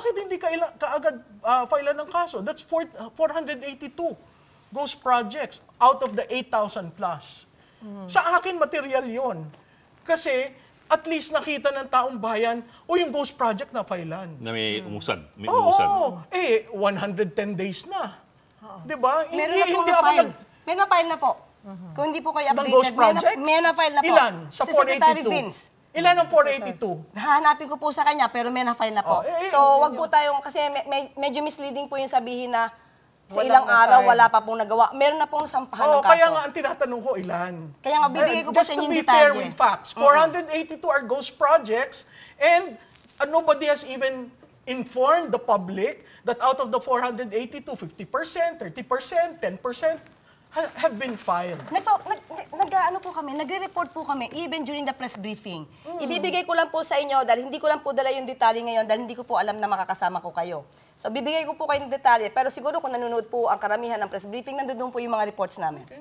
bakit hindi kaagad file ng kaso? That's 482 ghost projects out of the 8,000 plus. Sa akin, material yon. Kasi, at least nakita ng taong bayan, yung ghost project na filean. Na may umusad. May Oo, 110 days na. Diba? Meron na po na-file. May na-file na po. Kung hindi po kayo updated, ghost projects? may na-file na po. Ilan? Sa Si Secretary 482? Vince. Ilan ang 482? Hahanapin ko po sa kanya, pero may na-file na po. So, wag po tayong, kasi medyo misleading po yung sabihin na sa ilang araw, wala pa pong nagawa. Meron na pong sampahan ng kaso. Kaya nga ang tinatanong ko, ilan? Kaya nga, bibigay ko po sa inyong detalye. Just to be detalye. fair with facts, 482 are ghost projects and nobody has even informed the public that out of the 482, 50%, 30%, 10% have been filed. Nag-ano po kami, nagre-report po kami even during the press briefing. Ibibigay ko lang po sa inyo dahil hindi ko lang po dala yung detalye ngayon dahil hindi ko po alam na makakasama ko kayo. So bibigay ko po kayo ng detalye pero siguro kung nanonood po ang karamihan ng press briefing, nandoon po yung mga reports namin. Okay.